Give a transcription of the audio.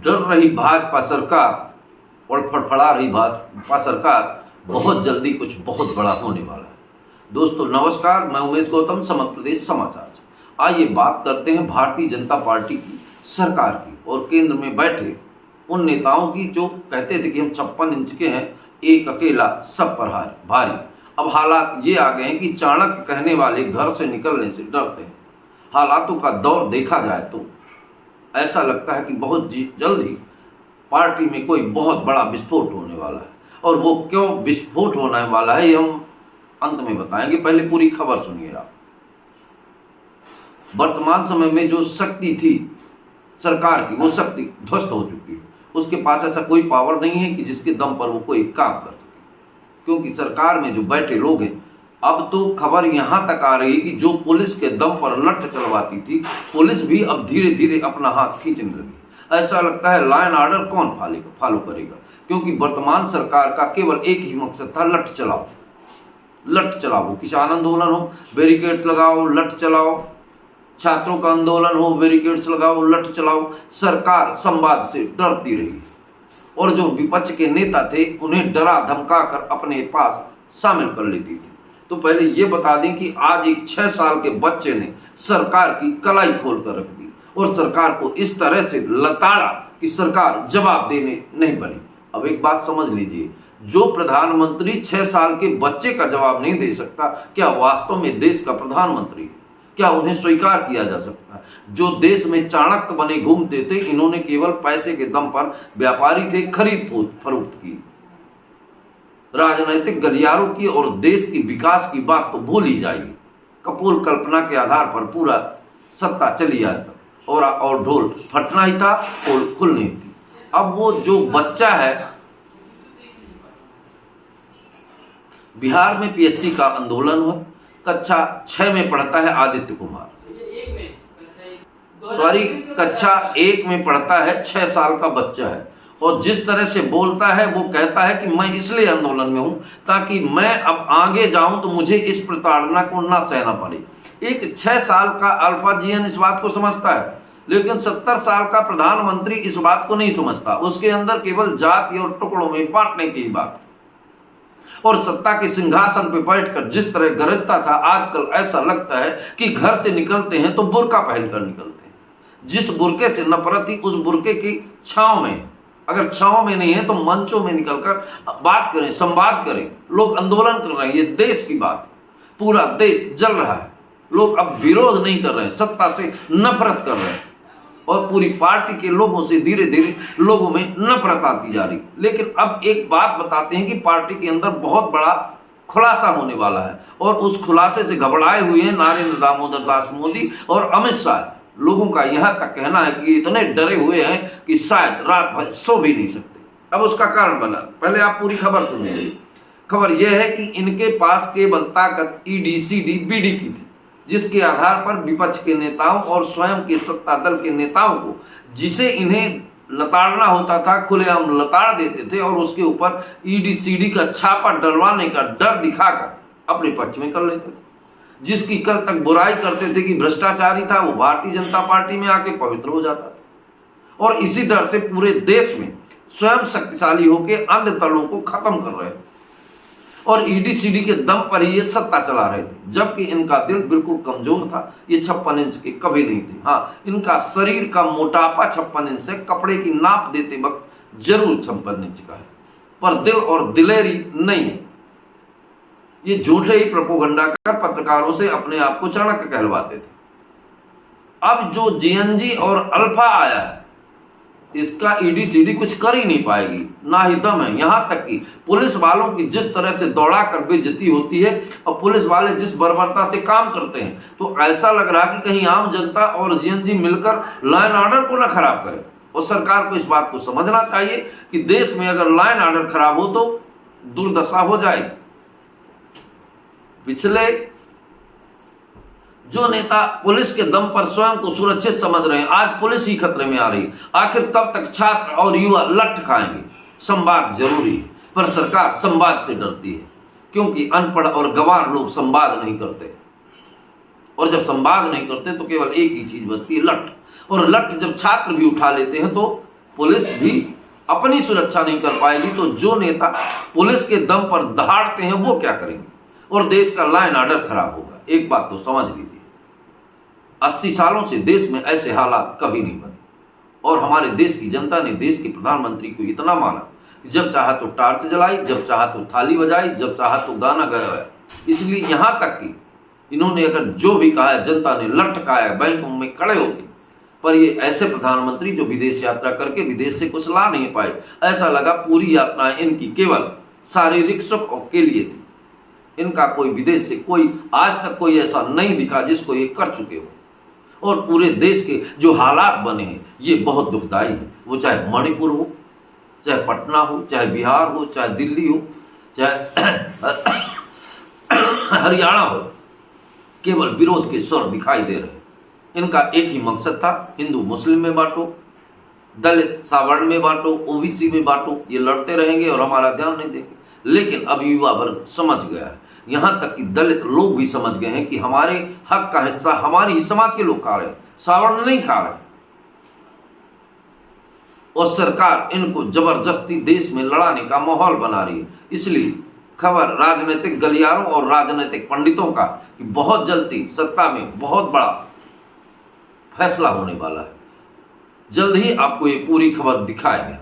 डर रही भाजपा सरकार और फड़फड़ा रही भाजपा सरकार, बहुत जल्दी कुछ बहुत बड़ा होने वाला है। दोस्तों नमस्कार, मैं उमेश गौतम, समग्र प्रदेश समाचार से। आइए बात करते हैं भारतीय जनता पार्टी की सरकार की और केंद्र में बैठे उन नेताओं की जो कहते थे कि हम 56 इंच के हैं, एक अकेला सब पर भारी। अब हालात ये आ गए हैं कि चाणक्य कहने वाले घर से निकलने से डरते हैं। हालातों का दौर देखा जाए तो ऐसा लगता है कि बहुत जल्द ही पार्टी में कोई बहुत बड़ा विस्फोट होने वाला है। और वो क्यों विस्फोट होने वाला है ये हम अंत में बताएंगे। पहले पूरी खबर सुनिए आप। वर्तमान समय में जो शक्ति थी सरकार की, वो शक्ति ध्वस्त हो चुकी है। उसके पास ऐसा कोई पावर नहीं है कि जिसके दम पर वो कोई काम कर सके, क्योंकि सरकार में जो बैठे लोग हैं, अब तो खबर यहां तक आ रही है कि जो पुलिस के दम पर लठ चलवाती थी, पुलिस भी अब धीरे धीरे अपना हाथ खींचने लगी। ऐसा लगता है लाइन ऑर्डर कौन फॉलो करेगा, क्योंकि वर्तमान सरकार का केवल एक ही मकसद था, लठ चलाओ, लठ चलाओ। किसान आंदोलन हो, बैरिकेड लगाओ, लठ चलाओ। छात्रों का आंदोलन हो, बैरिकेड्स लगाओ, लठ चलाओ। सरकार संवाद से डरती रही और जो विपक्ष के नेता थे उन्हें डरा धमका कर अपने पास शामिल कर लेती थी। तो पहले ये बता दें कि आज एक 6 साल के बच्चे ने सरकार की कलाई खोल कर रख दी और सरकार को इस तरह से लताड़ा कि सरकार जवाब देने नहीं बनी। अब एक बात समझ लीजिए, जो प्रधानमंत्री 6 साल के बच्चे का जवाब नहीं दे सकता, क्या वास्तव में देश का प्रधानमंत्री है? क्या उन्हें स्वीकार किया जा सकता है? जो देश में चाणक्य बने घूमते थे, इन्होंने केवल पैसे के दम पर व्यापारी थे, खरीद फरोख्त की, राजनीतिक गलियारों की और देश की विकास की बात तो भूल ही जाइए। कपोल कल्पना के आधार पर पूरा सत्ता चली जाता और ढोल फटना ही था, पोल खुलनी थी। अब वो जो बच्चा है, बिहार में पीएससी का आंदोलन हुआ, कक्षा 6 में पढ़ता है आदित्य कुमार, कक्षा 1 में पढ़ता है, 6 साल का बच्चा है। और जिस तरह से बोलता है, वो कहता है कि मैं इसलिए आंदोलन में हूं ताकि मैं अब आगे जाऊं तो मुझे इस प्रताड़ना को ना सहना पड़े। एक 6 साल का अल्फा जीएन इस बात को समझता है, लेकिन 70 साल का प्रधानमंत्री इस बात को नहीं समझता। उसके अंदर केवल जाति और टुकड़ों में बांटने की बात, और सत्ता के सिंहासन पे बैठकर जिस तरह गरजता था, आजकल ऐसा लगता है कि घर से निकलते हैं तो बुर्का पहनकर निकलते हैं। जिस बुर्के से नफरत थी, उस बुर्के की छांव में, अगर छांव में नहीं है तो मंचों में निकलकर बात करें, संवाद करें। लोग आंदोलन कर रहे हैं, ये देश की बात, पूरा देश जल रहा है। लोग अब विरोध नहीं कर रहे हैं, सत्ता से नफरत कर रहे हैं और पूरी पार्टी के लोगों से धीरे धीरे लोगों में नफरत आती जा रही। लेकिन अब एक बात बताते हैं कि पार्टी के अंदर बहुत बड़ा खुलासा होने वाला है और उस खुलासे से घबराए हुए हैं नरेंद्र दामोदर दास मोदी और अमित शाह। लोगों का यह तक कहना है कि इतने डरे हुए हैं कि शायद रात भर सो भी नहीं सकते। अब उसका कारण बना, पहले आप पूरी खबर सुनिए। खबर यह है कि इनके पास केवल ताकत ईडी, सीडी, बीडी की थी, जिसके आधार पर विपक्ष के नेताओं और स्वयं के सत्ता दल के नेताओं को, जिसे इन्हें लताड़ना होता था, खुलेआम लताड़ देते थे और उसके ऊपर ईडी, सीडी का छापा डलवाने का डर दिखाकर अपने पक्ष में कर लेते थे। जिसकी कल तक बुराई करते थे कि भ्रष्टाचारी था, वो भारतीय जनता पार्टी में आके पवित्र हो जाता था। और इसी डर से पूरे देश में स्वयं शक्तिशाली होकर अन्य दलों को खत्म कर रहे थे और ईडी, सीडी के दम पर ही ये सत्ता चला रहे थे, जबकि इनका दिल बिल्कुल कमजोर था। ये 56 इंच के कभी नहीं थे। हाँ, इनका शरीर का मोटापा 56 इंच से, कपड़े की नाप देते वक्त जरूर 56 इंच का है, पर दिल और दिलेरी नहीं है। ये झूठे ही प्रोपोगंडा कर पत्रकारों से अपने आप को चाणक्य कहलवाते थे। अब जो जीएनजी और अल्फा आया है, इसका ईडी, सीडी कुछ कर ही नहीं पाएगी, ना ही दम है। यहां तक कि पुलिस वालों की जिस तरह से दौड़ा कर बेइज्जती होती है और पुलिस वाले जिस बर्बरता से काम करते हैं, तो ऐसा लग रहा कि कहीं आम जनता और जीएनजी मिलकर लाइन ऑर्डर को ना खराब करे। और सरकार को इस बात को समझना चाहिए कि देश में अगर लाइन ऑर्डर खराब हो तो दुर्दशा हो जाएगी। पिछले जो नेता पुलिस के दम पर स्वयं को सुरक्षित समझ रहे हैं, आज पुलिस ही खतरे में आ रही। आखिर कब तक छात्र और युवा लठ खाएंगे? संवाद जरूरी है, पर सरकार संवाद से डरती है, क्योंकि अनपढ़ और गंवार लोग संवाद नहीं करते। और जब संवाद नहीं करते तो केवल एक ही चीज बचती है, लठ। और लठ जब छात्र भी उठा लेते हैं तो पुलिस भी अपनी सुरक्षा नहीं कर पाएगी तो जो नेता पुलिस के दम पर दहाड़ते हैं वो क्या करेंगे, और देश का लॉ एंड ऑर्डर खराब होगा। एक बात तो समझ लीजिए, 80 सालों से देश में ऐसे हालात कभी नहीं बने, और हमारे देश की जनता ने देश के प्रधानमंत्री को इतना माना कि जब चाहा तो टार्च जलाई, जब चाहा तो थाली बजाई, जब चाहा तो गाना गाया। इसलिए यहां तक कि इन्होंने अगर जो भी कहा है जनता ने लटकाया, बैंकों में खड़े होते। पर ये ऐसे प्रधानमंत्री जो विदेश यात्रा करके विदेश से कुछ ला नहीं पाए, ऐसा लगा पूरी यात्रा इनकी केवल शारीरिक सुख के लिए थी। इनका कोई विदेश से कोई आज तक कोई ऐसा नहीं दिखा जिसको ये कर चुके हो। और पूरे देश के जो हालात बने हैं ये बहुत दुखदायी है, वो चाहे मणिपुर हो, चाहे पटना हो, चाहे बिहार हो, चाहे दिल्ली हो, चाहे हरियाणा हो, केवल विरोध के स्वर दिखाई दे रहे। इनका एक ही मकसद था, हिंदू मुस्लिम में बांटो, दलित सावर्ण में बांटो, ओबीसी में बांटो, ये लड़ते रहेंगे और हमारा ध्यान नहीं देंगे। लेकिन अब युवा वर्ग समझ गया है, यहां तक कि दलित लोग भी समझ गए हैं कि हमारे हक का हिस्सा हमारी ही समाज के लोग खा रहे हैं, सावर्ण नहीं खा रहे। और सरकार इनको जबरदस्ती देश में लड़ाने का माहौल बना रही है। इसलिए खबर राजनीतिक गलियारों और राजनीतिक पंडितों का कि बहुत जल्दी सत्ता में बहुत बड़ा फैसला होने वाला है। जल्द ही आपको ये पूरी खबर दिखाएंगे।